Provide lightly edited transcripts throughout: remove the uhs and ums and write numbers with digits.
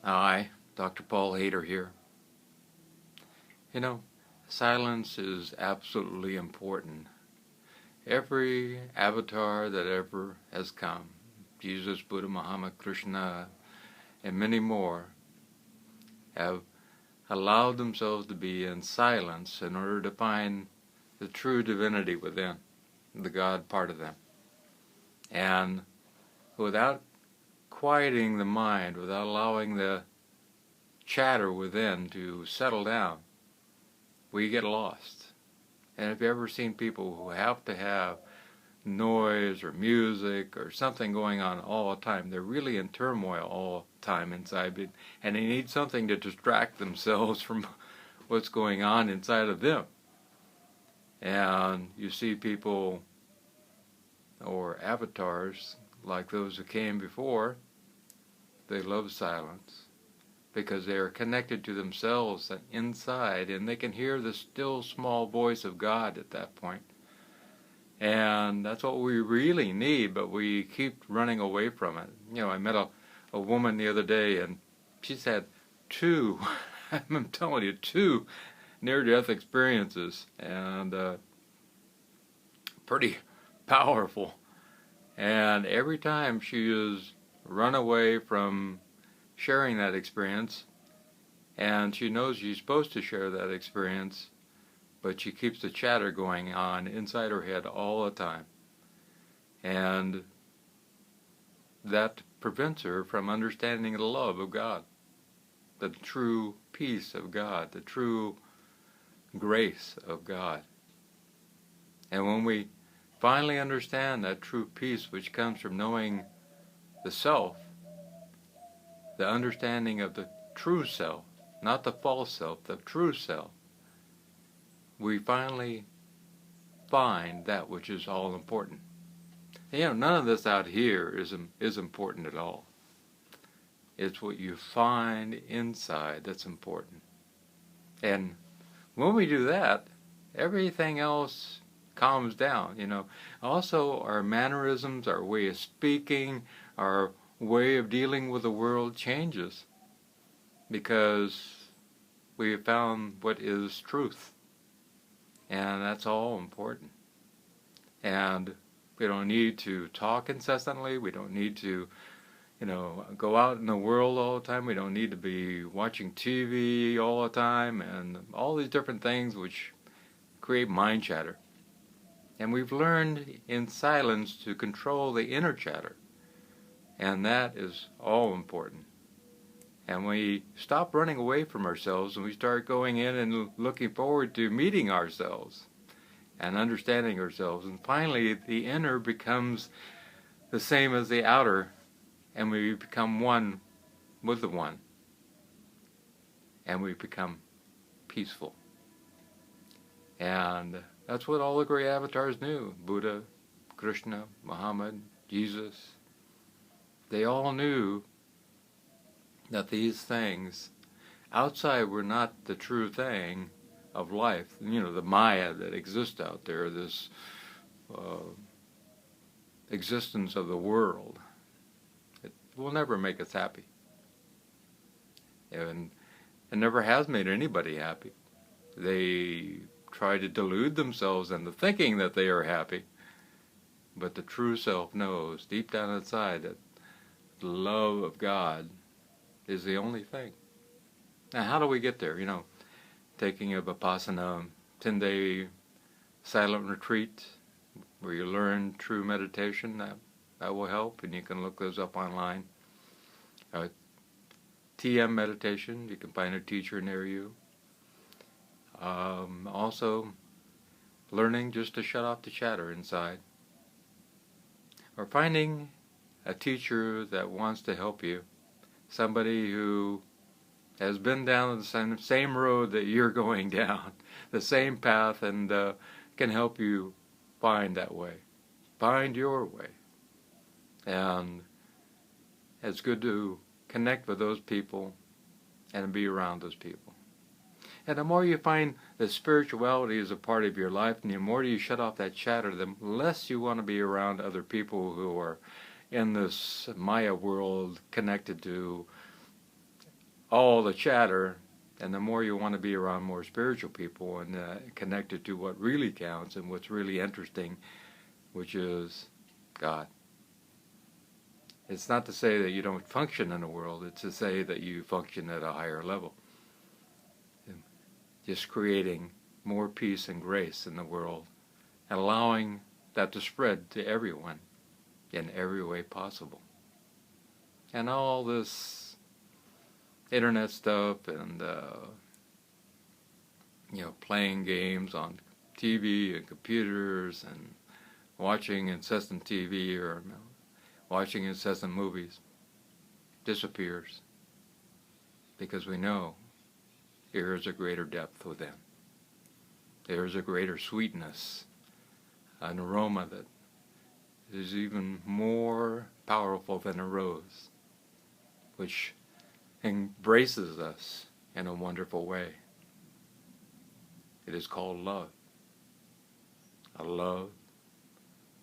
Hi, Dr. Paul Haider here. You know, silence is absolutely important. Every avatar that ever has come, Jesus, Buddha, Muhammad, Krishna, and many more, have allowed themselves to be in silence in order to find the true divinity within, the God part of them. And without quieting the mind, without allowing the chatter within to settle down, we get lost. And if you've ever seen people who have to have noise or music or something going on all the time, they're really in turmoil all the time inside, and they need something to distract themselves from what's going on inside of them. And you see people or avatars like those who came before, they love silence because they are connected to themselves inside, and they can hear the still small voice of God at that point. And that's what we really need, but we keep running away from it. You know, I met a woman the other day, and she's had two, I'm telling you, two near-death experiences, and pretty powerful. And every time she has run away from sharing that experience, and she knows she's supposed to share that experience, but she keeps the chatter going on inside her head all the time. And that prevents her from understanding the love of God, the true peace of God, the true grace of God. And when we finally understand that true peace which comes from knowing the self, the understanding of the true self, not the false self, the true self, we finally find that which is all important. And, you know, none of this out here is important at all. It's what you find inside that's important. And when we do that, everything else calms down, you know. Also, our mannerisms, our way of speaking, our way of dealing with the world changes because we have found what is truth. And that's all important. And we don't need to talk incessantly. We don't need to, you know, go out in the world all the time. We don't need to be watching TV all the time and all these different things which create mind chatter. And we've learned in silence to control the inner chatter. And that is all important. And we stop running away from ourselves and we start going in and looking forward to meeting ourselves and understanding ourselves. And finally, the inner becomes the same as the outer, and we become one with the one. And we become peaceful. And that's what all the great avatars knew. Buddha, Krishna, Muhammad, Jesus. They all knew that these things outside were not the true thing of life. You know, the Maya that exists out there, this existence of the world. It will never make us happy. And it never has made anybody happy. They try to delude themselves into thinking that they are happy. But the true self knows deep down inside that the love of God is the only thing. Now, how do we get there? You know, taking a Vipassana 10-day silent retreat where you learn true meditation, that will help, and you can look those up online. TM meditation, you can find a teacher near you. Also, learning just to shut off the chatter inside. Or finding a teacher that wants to help you. Somebody who has been down the same road that you're going down, the same path, and can help you find that way. Find your way. And it's good to connect with those people and be around those people. And the more you find that spirituality is a part of your life, and the more you shut off that chatter, the less you want to be around other people who are in this Maya world connected to all the chatter, and the more you want to be around more spiritual people and connected to what really counts and what's really interesting, which is God. It's not to say that you don't function in the world, it's to say that you function at a higher level. Just creating more peace and grace in the world and allowing that to spread to everyone in every way possible. And all this internet stuff and playing games on TV and computers and watching incessant TV or watching incessant movies disappears, because we know there is a greater depth within. There is a greater sweetness, an aroma that is even more powerful than a rose, which embraces us in a wonderful way. It is called love. A love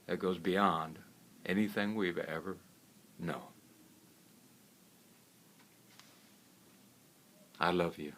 that goes beyond anything we've ever known. I love you.